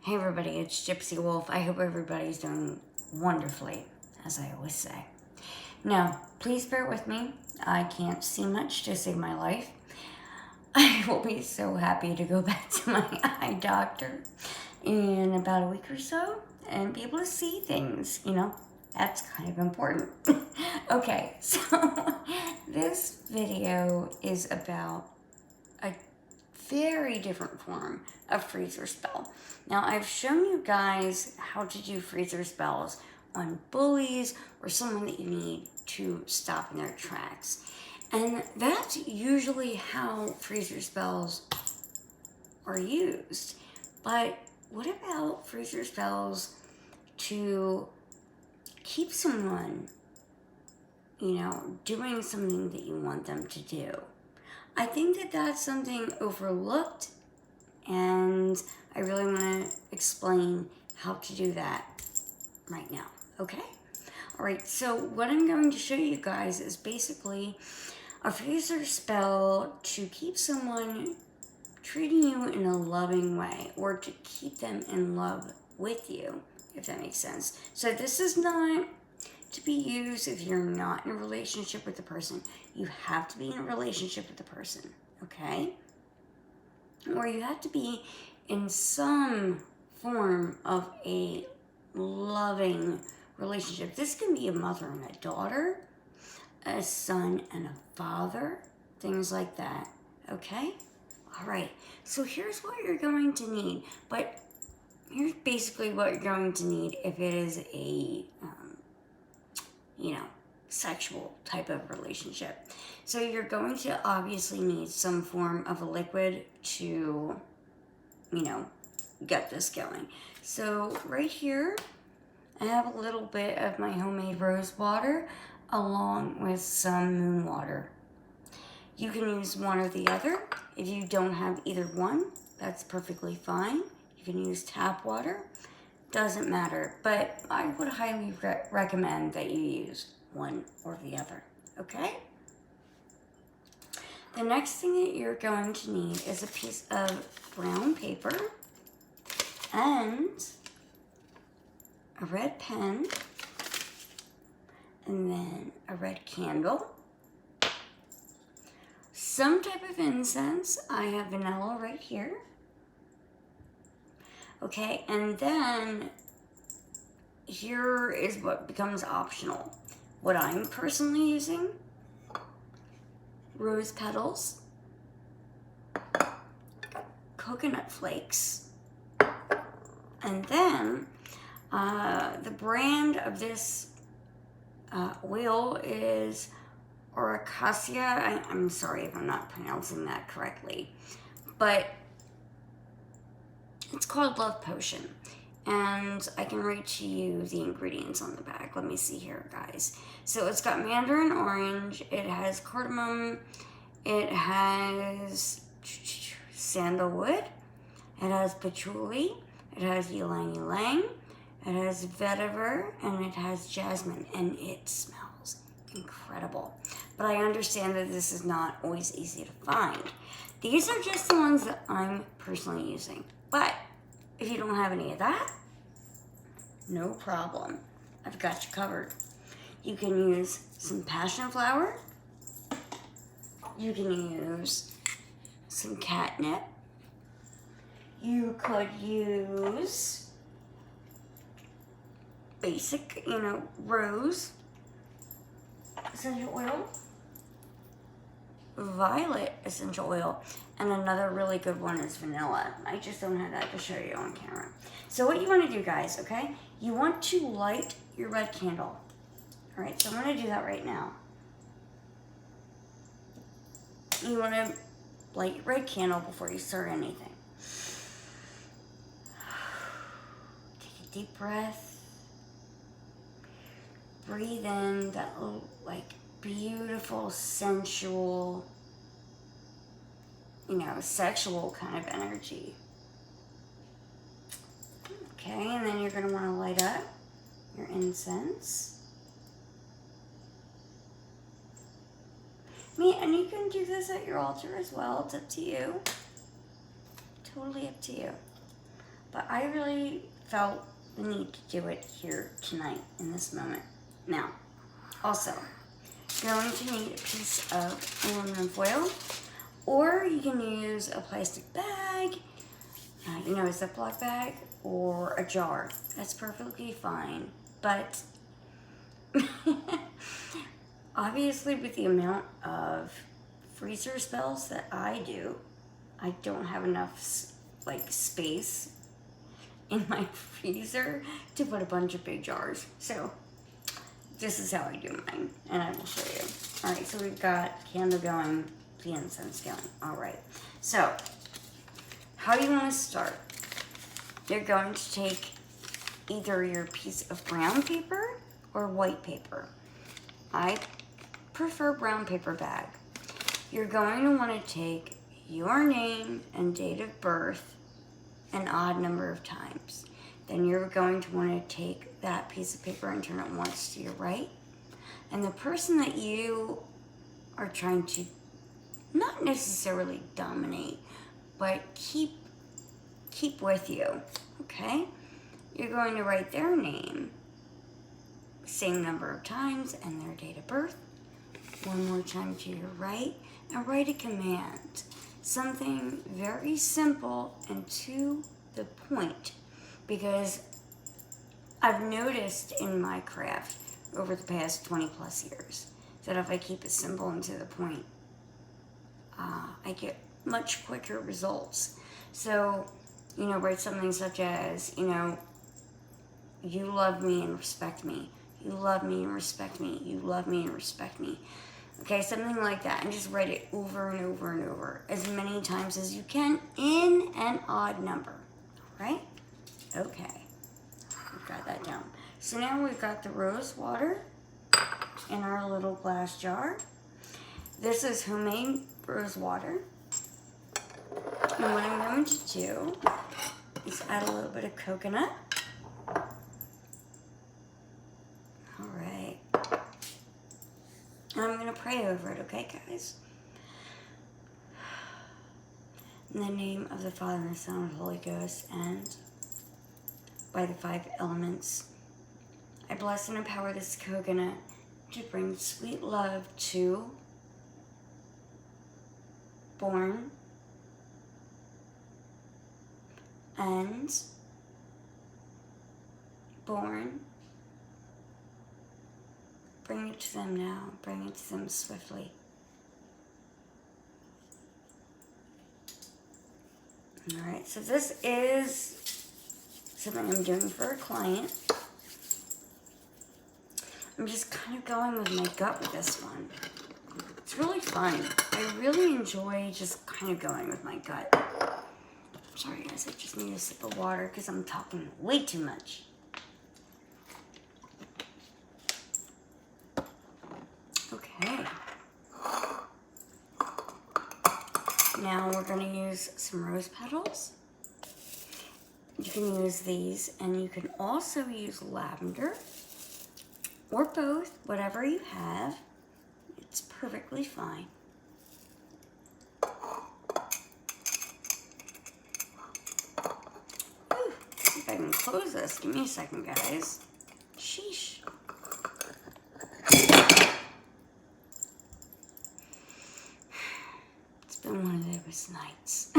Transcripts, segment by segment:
Hey everybody, it's Gypsy Wolf. I hope everybody's doing wonderfully, as I always say. Now, please bear with me. I can't see much to save my life. I will be so happy to go back to my eye doctor in about a week or so and be able to see things, That's kind of important. Okay, so this video is about a very different form of freezer spell. Now, I've shown you guys how to do freezer spells on bullies or someone that you need to stop in their tracks. And that's usually how freezer spells are used. But what about freezer spells to keep someone, doing something that you want them to do? I think that that's something overlooked, and I really want to explain how to do that right now, okay? All right, so what I'm going to show you guys is basically a freezer spell to keep someone treating you in a loving way, or to keep them in love with you, if that makes sense. So this is not to be used if you're not in a relationship with the person. You have to be in a relationship with the person, okay? Or you have to be in some form of a loving relationship. This can be a mother and a daughter, a son and a father, things like that, okay? All right, so here's what you're going to need, but here's basically what you're going to need if it is a sexual type of relationship. So you're going to obviously need some form of a liquid to, get this going. So right here, I have a little bit of my homemade rose water along with some moon water. You can use one or the other. If you don't have either one, that's perfectly fine. You can use tap water. Doesn't matter, but I would highly recommend that you use one or the other, okay? The next thing that you're going to need is a piece of brown paper and a red pen, and then a red candle, some type of incense. I have vanilla right here. Okay, and then here is what becomes optional. What I'm personally using: rose petals, coconut flakes, and then the brand of this oil is Oracacia. I'm sorry if I'm not pronouncing that correctly, but it's called Love Potion, and I can write to you the ingredients on the back. Let me see here, guys. So it's got mandarin orange, it has cardamom, it has sandalwood, it has patchouli, it has ylang ylang, it has vetiver, and it has jasmine, and it smells incredible. But I understand that this is not always easy to find. These are just the ones that I'm personally using. But if you don't have any of that, no problem. I've got you covered. You can use some passion flower. You can use some catnip. You could use basic, rose essential oil, violet essential oil, and another really good one is vanilla. I just don't have that to show you on camera. So what you want to do, guys, okay? You want to light your red candle. All right, so I'm going to do that right now. You want to light your red candle before you start anything. Take a deep breath. Breathe in that beautiful, sensual, sexual kind of energy. Okay, and then you're going to want to light up your incense. And you can do this at your altar as well. It's up to you. Totally up to you. but I really felt the need to do it here tonight in this moment. Now, also, you're going to need a piece of aluminum foil, or you can use a plastic bag, a Ziploc bag, or a jar. That's perfectly fine, but obviously with the amount of freezer spells that I do, I don't have enough space in my freezer to put a bunch of big jars. So this is how I do mine, and I will show you. All right, so we've got candle going, the incense going. All right, so how do you want to start? You're going to take either your piece of brown paper or white paper. I prefer brown paper bag. You're going to want to take your name and date of birth an odd number of times. Then you're going to want to take that piece of paper and turn it once to your right. And the person that you are trying to not necessarily dominate, but keep with you, okay? You're going to write their name, same number of times, and their date of birth. One more time to your right, and write a command. Something very simple and to the point, because I've noticed in my craft over the past 20 plus years that if I keep it simple and to the point, I get much quicker results. So, write something such as, you love me and respect me. You love me and respect me. You love me and respect me. Okay, something like that. And just write it over and over and over as many times as you can in an odd number. All right? Okay. We've got that down. So now we've got the rose water in our little glass jar. This is homemade rose water. And what I'm going to do is add a little bit of coconut. All right. And I'm going to pray over it, okay, guys? In the name of the Father, and the Son, and the Holy Ghost, and by the 5 elements, I bless and empower this coconut to bring sweet love to born and born. Bring it to them now. Bring it to them swiftly. Alright, so this is something I'm doing for a client. I'm just kind of going with my gut with this one. It's really fun. I really enjoy just kind of going with my gut. I'm sorry guys, I just need a sip of water because I'm talking way too much. Okay. Now we're going to use some rose petals. You can use these, and you can also use lavender or both, whatever you have. It's perfectly fine. Ooh, see if I can close this. Give me a second, guys. Sheesh. It's been one of those nights.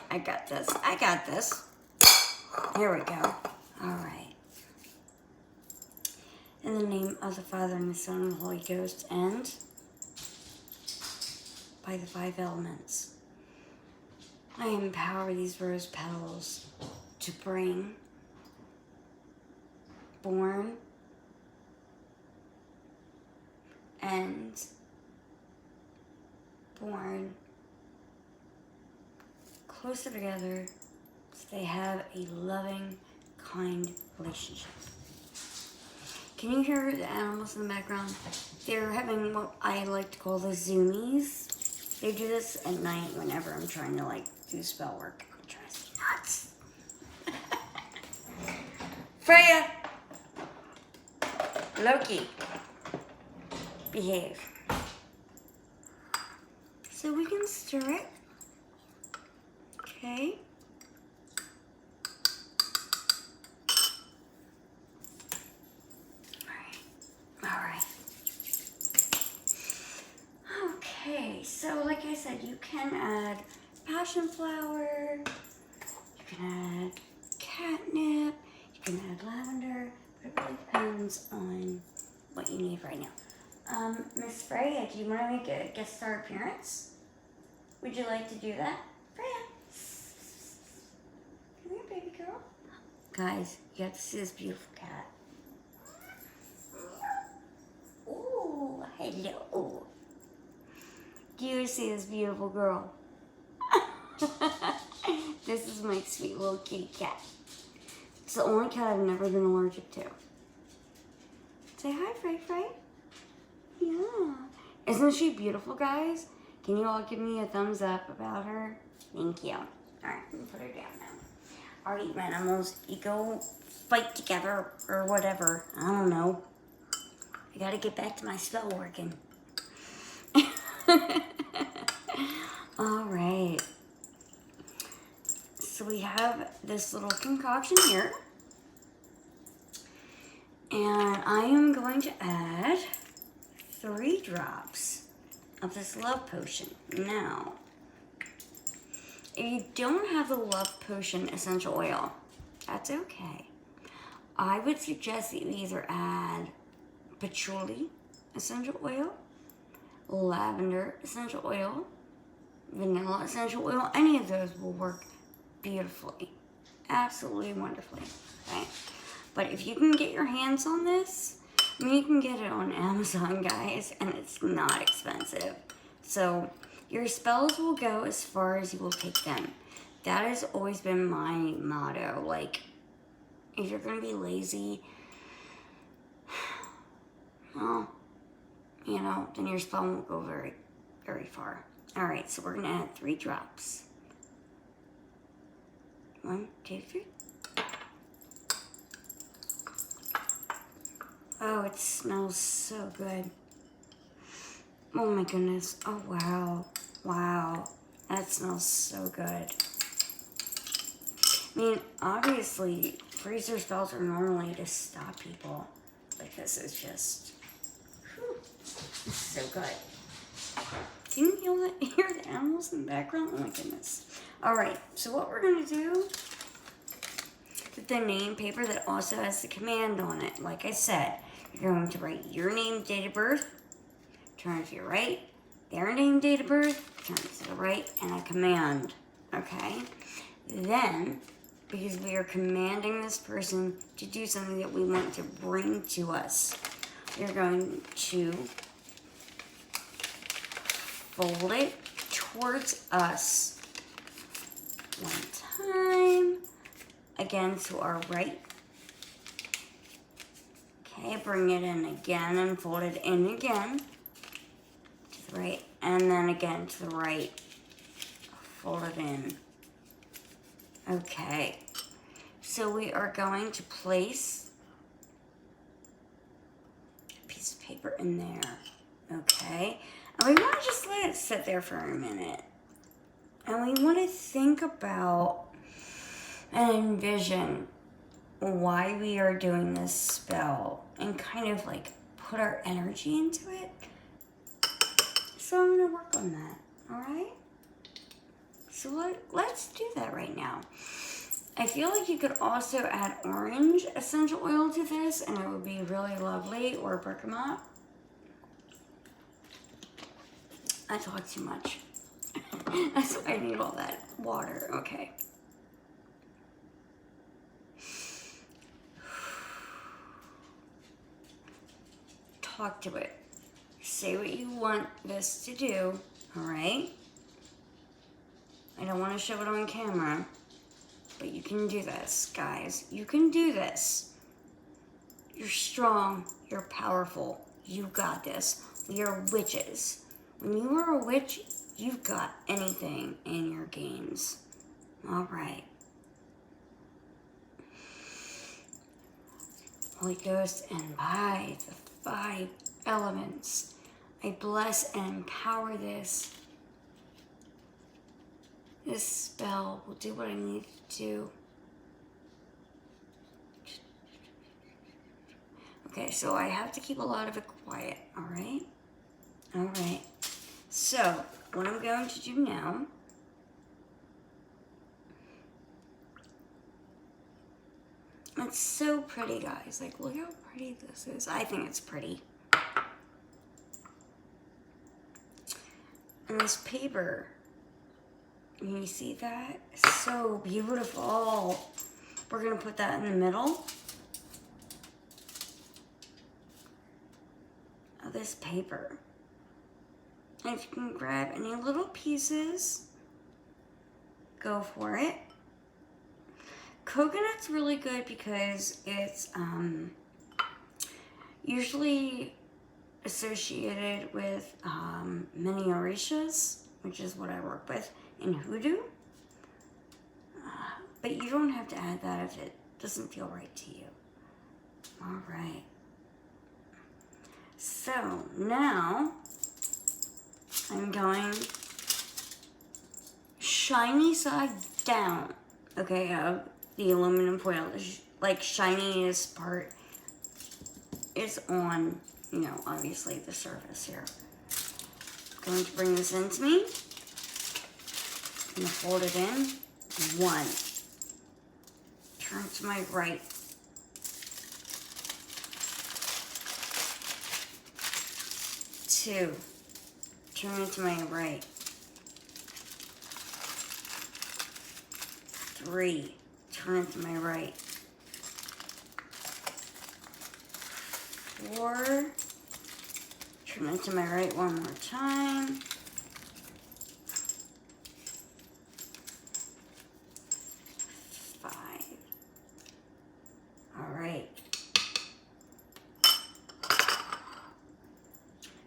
I got this. I got this. Here we go. All right. In the name of the Father, and the Son, and the Holy Ghost, and by the 5 elements, I empower these rose petals to bring born and born closer together so they have a loving, kind relationship. Can you hear the animals in the background? They're having what I like to call the zoomies. They do this at night whenever I'm trying to do spell work. It drives me nuts. Freya! Loki. Behave. So we can stir it. Okay? Alright. Okay, so like I said, you can add passion flower, you can add catnip, you can add lavender, but it really depends on what you need right now. Miss Freya, do you want to make a guest star appearance? Would you like to do that? Freya! Come here, baby girl. Guys, you have to see this beautiful cat. Ooh, hello. Do you see this beautiful girl? This is my sweet little kitty cat. It's the only cat I've never been allergic to. Say hi, Frey Frey. Yeah. Isn't she beautiful, guys? Can you all give me a thumbs up about her? Thank you. Alright, let me put her down now. Alright, animals, you go fight together or whatever. I don't know. I gotta get back to my spell working. Alright. So we have this little concoction here. And I am going to add 3 drops of this love potion. Now, if you don't have the love potion essential oil, that's okay. I would suggest that you either add patchouli essential oil, lavender essential oil, vanilla essential oil. Any of those will work beautifully, absolutely wonderfully. Okay, but if you can get your hands on this, I mean, you can get it on Amazon, guys, and it's not expensive. So your spells will go as far as you will take them. That has always been my motto. Like, if you're gonna be lazy, well, you know, then your spell won't go very, very far. All right, so we're gonna add 3 drops. 1, 2, 3. Oh, it smells so good. Oh my goodness. Oh, wow. Wow. That smells so good. I mean, obviously, freezer spells are normally to stop people. But this is just, whew, this is so good. Can you hear the animals in the background? Oh my goodness. Alright, so what we're going to do, with the name paper that also has the command on it, like I said, you're going to write your name, date of birth, turn to your right, their name, date of birth, turn to the right, and a command, okay? Then, because we are commanding this person to do something that we want to bring to us, we're going to fold it towards us 1 time, again to our right. Okay, bring it in again and fold it in again to the right, and then again to the right. Fold it in. Okay, so we are going to place a piece of paper in there. Okay, and we want to just let it sit there for a minute. And we want to think about and envision why we are doing this spell and kind of like put our energy into it. So I'm going to work on that, alright? So let's do that right now. I feel like you could also add orange essential oil to this and it would be really lovely, or bergamot. I talk too much. That's why I need all that water, okay. Talk to it. Say what you want this to do, alright? I don't want to show it on camera, but you can do this, guys. You can do this. You're strong. You're powerful. You got this. We are witches. When you are a witch, you've got anything in your games. Alright. Holy Ghost, and by the 5 elements, I bless and empower this this spell will do what I need to do. Okay, so I have to keep a lot of it quiet, alright? Alright. So, what I'm going to do now, it's so pretty, guys. Like, look how pretty this is. I think it's pretty. And this paper, you see that? It's so beautiful. We're going to put that in the middle of this paper. And if you can grab any little pieces, go for it. Coconut's really good because it's usually associated with many orishas, which is what I work with in hoodoo. But you don't have to add that if it doesn't feel right to you. All right. So now I'm going shiny side down, okay, of the aluminum foil. Like, shiniest part is on, you know, obviously the surface here. I'm going to bring this into me. I'm going to fold it in. 1. Turn to my right. 2. Turn it to my right. 3. Turn it to my right. 4. Turn it to my right one more time. 5. All right.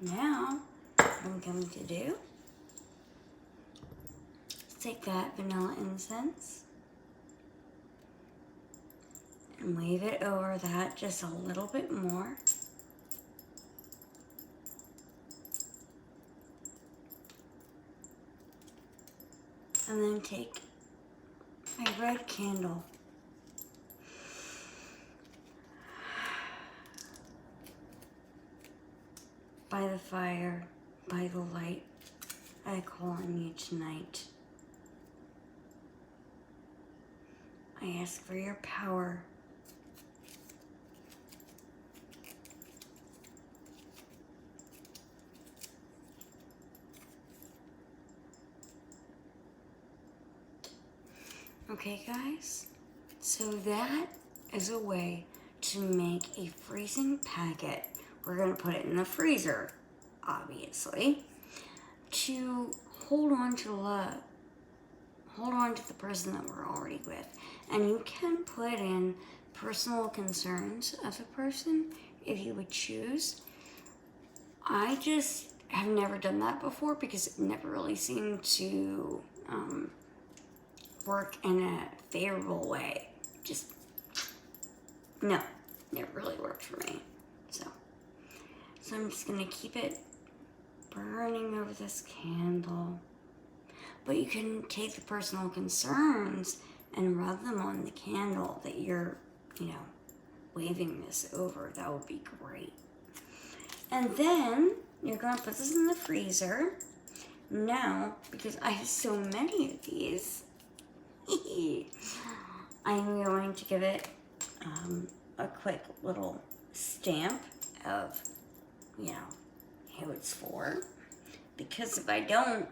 Now, what I'm going to do is take that vanilla incense and wave it over that just a little bit more. And then take my red candle. By the fire, by the light, I call on you tonight. I ask for your power. Okay, guys, so that is a way to make a freezing packet. We're going to put it in the freezer, obviously, to hold on to love. Hold on to the person that we're already with. And you can put in personal concerns of a person if you would choose. I just have never done that before because it never really seemed to work in a favorable way. Just, no, it really worked for me. So I'm just gonna keep it burning over this candle. But you can take the personal concerns and rub them on the candle that you're, you know, waving this over. That would be great. And then you're gonna put this in the freezer. Now, because I have so many of these, I'm going to give it a quick little stamp of, you know, who it's for. Because if I don't,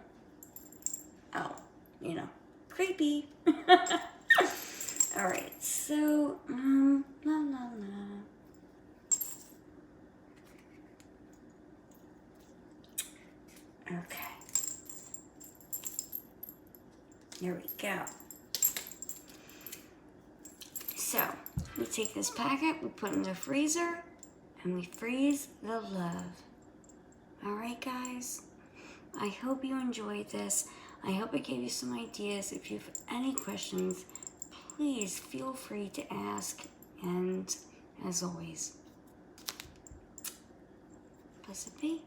oh, you know, creepy. Alright, so, la la la. Okay. There we go. So, we take this packet, we put it in the freezer, and we freeze the love. Alright, guys? I hope you enjoyed this. I hope it gave you some ideas. If you have any questions, please feel free to ask. And as always, blessed be.